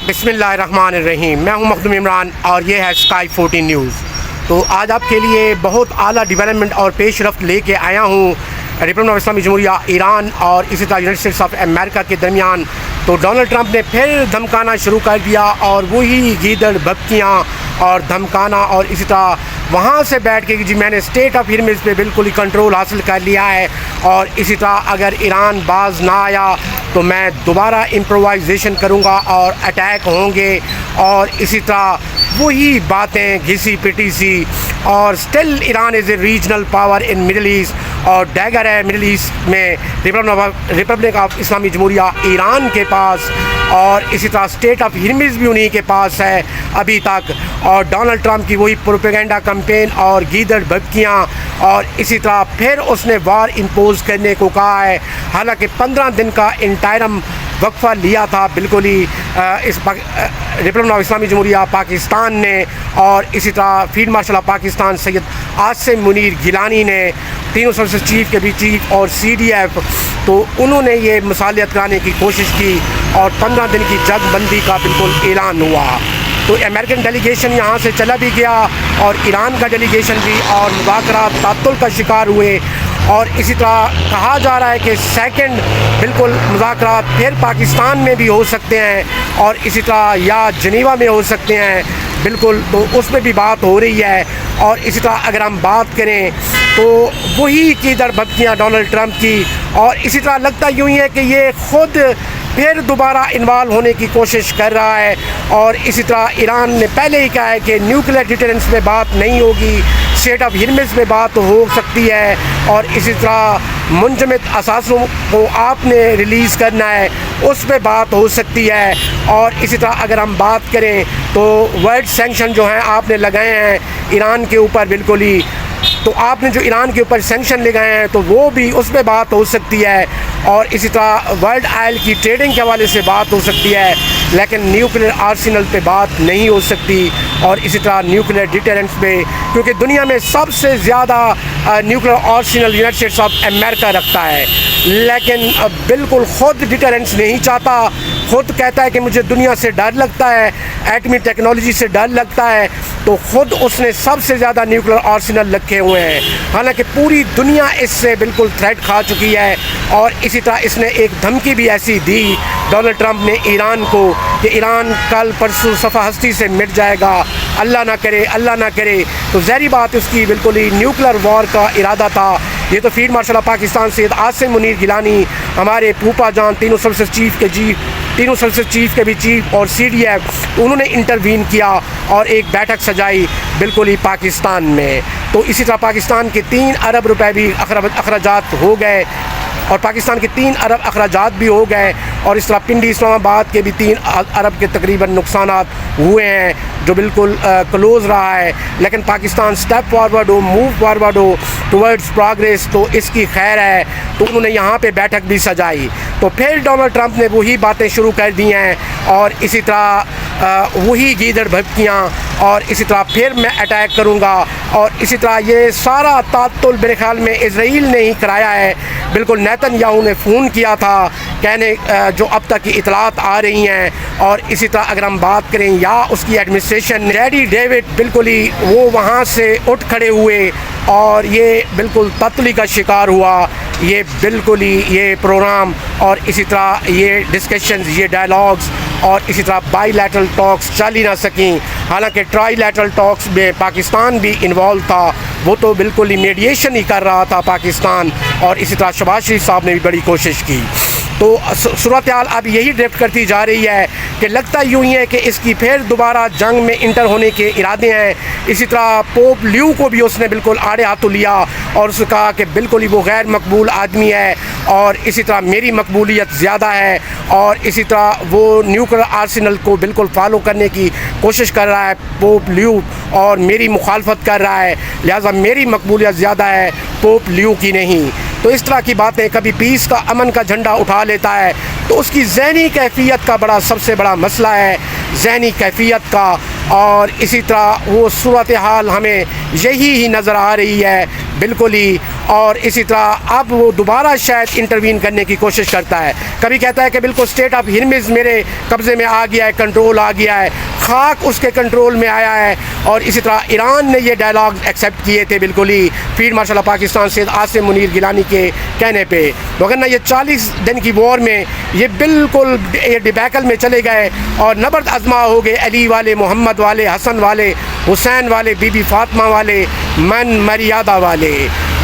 بسم اللہ الرحمن الرحیم، میں ہوں مخدوم عمران اور یہ ہے اسکائی 14 نیوز۔ تو آج آپ کے لیے بہت اعلیٰ ڈیولپمنٹ اور پیش رفت لے کے آیا ہوں ریپبلک آف اسلامی جمہوریہ ایران اور اسی طرح یونائٹڈ اسٹیٹس آف امریکہ کے درمیان۔ تو ڈونلڈ ٹرمپ نے پھر دھمکانا شروع کر دیا اور وہی گیدڑ بھبکیاں اور دھمکانا، اور اسی طرح وہاں سے بیٹھ کے میں نے اسٹیٹ آف ہرمز پہ بالکل ہی کنٹرول حاصل کر لیا ہے، اور اسی طرح اگر ایران باز نہ آیا تو میں دوبارہ امپرووائزیشن کروں گا اور اٹیک ہوں گے، اور اسی طرح وہی باتیں گھسی پٹی سی، اور still Iran is a regional power in Middle East, اور ڈیگر ہے مڈل ایسٹ میں ریپبلک آف اسلامی جمہوریہ ایران کے پاس، اور اسی طرح اسٹیٹ آف ہرمز بھی انہی کے پاس ہے ابھی تک، اور ڈونلڈ ٹرمپ کی وہی پروپیگنڈا کمپین اور گیدڑ بھبکیاں، اور اسی طرح پھر اس نے وار امپوز کرنے کو کہا ہے، حالانکہ 15 دن کا انٹائرم وقفہ لیا تھا بالکل ہی اس ریپبلک آف اسلامی جمہوریہ پاکستان نے، اور اسی طرح field marshal of Pakistan Syed Asim Munir Gilani نے، تینوں سروسز چیف کے بھی چیف اور سی ڈی ایف، تو انہوں نے یہ مصالحت کرانے کی کوشش کی اور 15 دن کی جنگ بندی کا بالکل اعلان ہوا۔ تو امریکن ڈیلیگیشن یہاں سے چلا بھی گیا اور ایران کا ڈیلیگیشن بھی، اور مذاکرات تعطل کا شکار ہوئے، اور اسی طرح کہا جا رہا ہے کہ سیکنڈ بالکل مذاکرات پھر پاکستان میں بھی ہو سکتے ہیں، اور اسی طرح یا جنیوا میں ہو سکتے ہیں بالکل، تو اس میں بھی بات ہو رہی ہے۔ اور اسی طرح اگر ہم بات کریں تو وہی گیدڑ بھبکیاں ڈونلڈ ٹرمپ کی، اور اسی طرح لگتا یوں ہی ہے کہ یہ خود پھر دوبارہ انوالو ہونے کی کوشش کر رہا ہے، اور اسی طرح ایران نے پہلے ہی کہا ہے کہ نیوکلیئر ڈیٹرنس میں بات نہیں ہوگی، اسٹیٹ آف ہرمز میں بات ہو سکتی ہے، اور اسی طرح منجمد اثاثوں کو آپ نے ریلیز کرنا ہے اس پہ بات ہو سکتی ہے، اور اسی طرح اگر ہم بات کریں تو ورلڈ سینکشن جو ہیں آپ نے لگائے ہیں ایران کے اوپر بالکل ہی، تو آپ نے جو ایران کے اوپر سینکشن لگائے ہیں تو وہ بھی اس پہ بات ہو سکتی ہے، اور اسی طرح ورلڈ آئل کی ٹریڈنگ کے حوالے سے بات ہو سکتی ہے، لیکن نیوکلیئر آرسنل پہ بات نہیں ہو سکتی، اور اسی طرح نیوکلیئر ڈیٹرنس پہ، کیونکہ دنیا میں سب سے زیادہ nuclear Arsenal United States of America رکھتا ہے، لیکن بالکل خود ڈیٹرنس نہیں چاہتا، خود کہتا ہے کہ مجھے دنیا سے ڈر لگتا ہے، ایٹمی ٹیکنالوجی سے ڈر لگتا ہے، تو خود اس نے سب سے زیادہ نیوکلیئر آرسنل رکھے ہوئے ہیں، حالانکہ پوری دنیا اس سے بالکل تھریٹ کھا چکی ہے۔ اور اسی طرح اس نے ایک دھمکی بھی ایسی دی ڈونلڈ ٹرمپ نے ایران کو کہ ایران کل پرسوں صفحہ ہستی سے مٹ جائے گا، اللہ نہ کرے اللہ نہ کرے، تو ظاہری بات اس کی بالکل ہی نیوکلیئر وار کا ارادہ تھا۔ یہ تو field marshal of Pakistan Syed Asim Munir Gilani, ہمارے پھوپا جان تینوں سروسز چیف کے بھی چیف اور سی ڈی ایف، انہوں نے انٹروین کیا اور ایک بیٹھک سجائی بالکل ہی پاکستان میں۔ تو اسی طرح پاکستان کے 3 ارب روپے بھی اخراجات ہو گئے، اور پاکستان کے 3 ارب اخراجات بھی ہو گئے، اور اس طرح پنڈی اسلام آباد کے بھی 3 ارب کے تقریباً نقصانات ہوئے ہیں، جو بالکل کلوز رہا ہے، لیکن پاکستان اسٹیپ فارورڈ ہو، موو فارورڈ ہو ٹورڈز پروگریس، تو اس کی خیر ہے۔ تو انہوں نے یہاں پہ بیٹھک بھی سجائی، تو پھر ڈونلڈ ٹرمپ نے وہی باتیں شروع کر دی ہیں، اور اسی طرح وہی گیدڑ بھبکیاں، اور اسی طرح پھر میں اٹیک کروں گا، اور اسی طرح یہ سارا تعطل میرے خیال میں اسرائیل نے ہی کرایا ہے، بالکل نیتن یاہو نے فون کیا تھا کہنے جو اب تک کی اطلاعات آ رہی ہیں، اور اسی طرح اگر ہم بات کریں یا اس کی ایڈمنسٹریشن ریڈی ڈیوڈ بالکل ہی وہ وہاں سے اٹھ کھڑے ہوئے، اور یہ بالکل تعطلی کا شکار ہوا یہ بالکل ہی یہ پروگرام، اور اسی طرح یہ ڈسکشنز، یہ ڈائلاگز، اور اسی طرح بائی لیٹرل ٹاکس چل ہی نہ سکیں، حالانکہ ٹرائی لیٹرل ٹاکس میں پاکستان بھی انوالو تھا، وہ تو بالکل ہی میڈیشن ہی کر رہا تھا پاکستان، اور اسی طرح شہباز شریف صاحب نے بھی بڑی کوشش کی۔ تو صورتحال اب یہی ڈرفٹ کرتی جا رہی ہے کہ لگتا یوں ہی ہے کہ اس کی پھر دوبارہ جنگ میں انٹر ہونے کے ارادے ہیں۔ اسی طرح پوپ لیو کو بھی اس نے بالکل آڑے ہاتھوں لیا اور اس نے کہا کہ بالکل ہی وہ غیر مقبول آدمی ہے، اور اسی طرح میری مقبولیت زیادہ ہے، اور اسی طرح وہ نیوکلیئر آرسنل کو بالکل فالو کرنے کی کوشش کر رہا ہے پوپ لیو، اور میری مخالفت کر رہا ہے، لہٰذا میری مقبولیت زیادہ ہے پوپ لیو کی نہیں۔ تو اس طرح کی باتیں، کبھی پیس کا امن کا جھنڈا اٹھا لیتا ہے، تو اس کی ذہنی کیفیت کا سب سے بڑا مسئلہ ہے، ذہنی کیفیت کا، اور اسی طرح وہ صورتحال ہمیں یہی نظر آ رہی ہے بالکل ہی. اور اسی طرح اب وہ دوبارہ شاید انٹروین کرنے کی کوشش کرتا ہے. کبھی کہتا ہے کہ بالکل اسٹیٹ آف ہرمز میرے قبضے میں آ گیا ہے, کنٹرول آ گیا ہے, خاک اس کے کنٹرول میں آیا ہے. اور اسی طرح ایران نے یہ ڈائلاگ ایکسیپٹ کیے تھے بالکل ہی field marshal of Pakistan Syed Asim Munir Gilani کے کہنے پہ. وگرنہ یہ 40 دن کی وار میں یہ بالکل ڈبیکل میں چلے گئے اور نبرد آزما ہو گئے علی والے, محمد والے, حسن والے, حسین والے, بی بی فاطمہ والے, من مریادہ والے.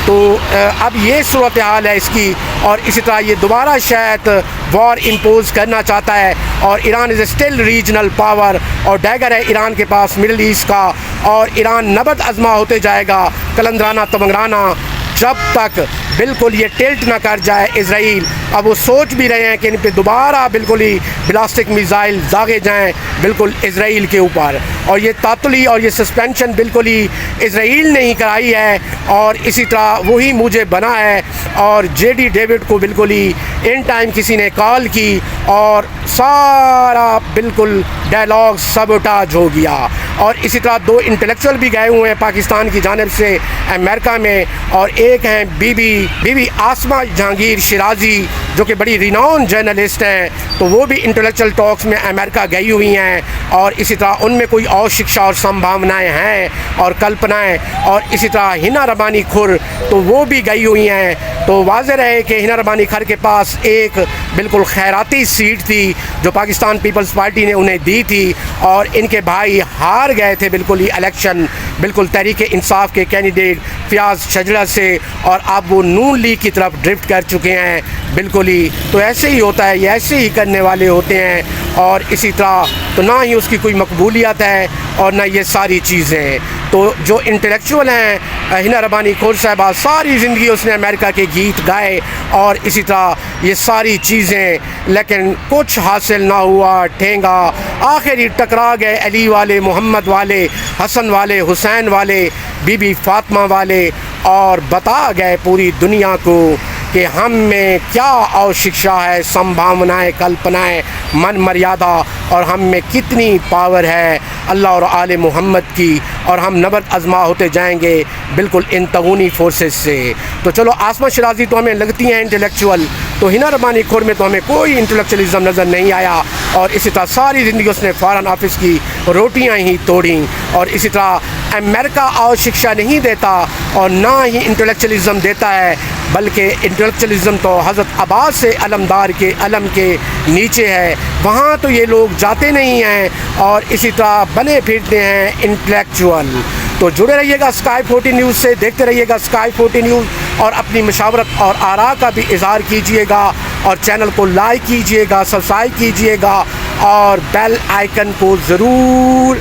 تو اب یہ صورتحال ہے اس کی. اور اسی طرح یہ دوبارہ شاید وار امپوز کرنا چاہتا ہے. اور Iran is still regional power اور ڈیگر ہے ایران کے پاس مڈل ایسٹ کا. اور ایران نبرد آزما ہوتے جائے گا کلندرانہ تمنگرانہ جب تک بالکل یہ ٹلٹ نہ کر جائے اسرائیل. اب وہ سوچ بھی رہے ہیں کہ ان پہ دوبارہ بالکل ہی بلاسٹک میزائل داغے جائیں بالکل اسرائیل کے اوپر. اور یہ تعطلی اور یہ سسپینشن بالکل ہی اسرائیل نے ہی کرائی ہے. اور اسی طرح وہی مجھے بنا ہے. اور جے ڈی ڈیوڈ کو بالکل ہی ان ٹائم کسی نے کال کی اور سارا بالکل ڈائلاگ سبوٹاج ہو گیا. اور اسی طرح 2 انٹلیکچوئل بھی گئے ہوئے ہیں پاکستان کی جانب سے امریکہ میں. اور ایک ہیں بی بی آسمہ جہانگیر شیرازی جو کہ بڑی ریناؤن جرنلسٹ ہیں. تو وہ بھی انٹلیکچوئل ٹاکس میں امریکہ گئی ہوئی ہیں. اور اسی طرح ان میں کوئی اور شکشا اور سمبھاونائیں ہیں اور کلپنائیں. اور اسی طرح ہنا ربانی کھر تو وہ بھی گئی ہوئی ہیں. تو واضح رہے کہ ہنا ربانی کھر کے پاس ایک بالکل خیراتی سیٹ تھی جو پاکستان پیپلز پارٹی نے انہیں دی تھی. اور ان کے بھائی ہار گئے تھے بالکل ہی الیکشن بالکل تحریک انصاف کے کینڈیڈیٹ فیاض شجرہ سے. اور اب وہ نون لیگ کی طرف ڈرفٹ کر چکے ہیں بالکل ہی. تو ایسے ہی ہوتا ہے, یہ ایسے ہی کرنے والے ہوتے ہیں. اور اسی طرح تو نہ ہی اس کی کوئی مقبولیت ہے اور نہ یہ ساری چیزیں. تو جو انٹلیکچوئل ہیں ہنا ربانی کھر صاحبہ ساری زندگی اس نے امریکہ کے گیت گائے اور اسی طرح یہ ساری چیزیں, لیکن کچھ حاصل نہ ہوا. ٹھینگا آخر ہی ٹکرا گئے علی والے, محمد والے, حسن والے, حسین والے, بی بی فاطمہ والے. اور بتا گئے پوری دنیا کو کہ ہم میں کیا اور شکشا ہے, سمبھاونائیں, کلپنائیں, من مریادہ, اور ہم میں کتنی پاور ہے اللہ اور آل محمد کی. اور ہم نبرد آزما ہوتے جائیں گے بالکل ان تغونی فورسز سے. تو چلو آسمہ شیرازی تو ہمیں لگتی ہیں انٹلیکچوئل, تو ہنا ربانی کھر میں تو ہمیں کوئی انٹلیکچوئلزم نظر نہیں آیا. اور اسی طرح ساری زندگی اس نے فارن آفس کی روٹیاں ہی توڑیں. اور اسی طرح امریکہ اور شکشا نہیں دیتا اور نہ ہی انٹلیکچوئلزم دیتا ہے, بلکہ انٹلیکچوئلزم تو حضرت عباس سے علمدار کے علم کے نیچے ہے. وہاں تو یہ لوگ جاتے نہیں ہیں اور اسی طرح بنے پھرتے ہیں انٹلیکچوئل. تو جڑے رہیے گا اسکائی 14 نیوز سے, دیکھتے رہیے گا اسکائی 14 نیوز. اور اپنی مشاورت اور آراء کا بھی اظہار کیجیے گا. اور چینل کو لائک کیجیے گا, سبسکرائب کیجیے گا اور بیل آئیکن کو ضرور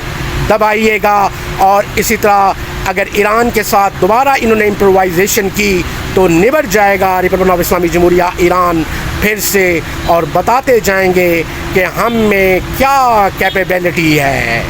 دبائیے گا. اور اسی طرح اگر ایران کے ساتھ دوبارہ انہوں نے امپرووائزیشن کی تو نبٹ جائے گا ریپبلک آف اسلامی جمہوریہ ایران پھر سے, اور بتاتے جائیں گے کہ ہم میں کیا کیپیبلٹی ہے.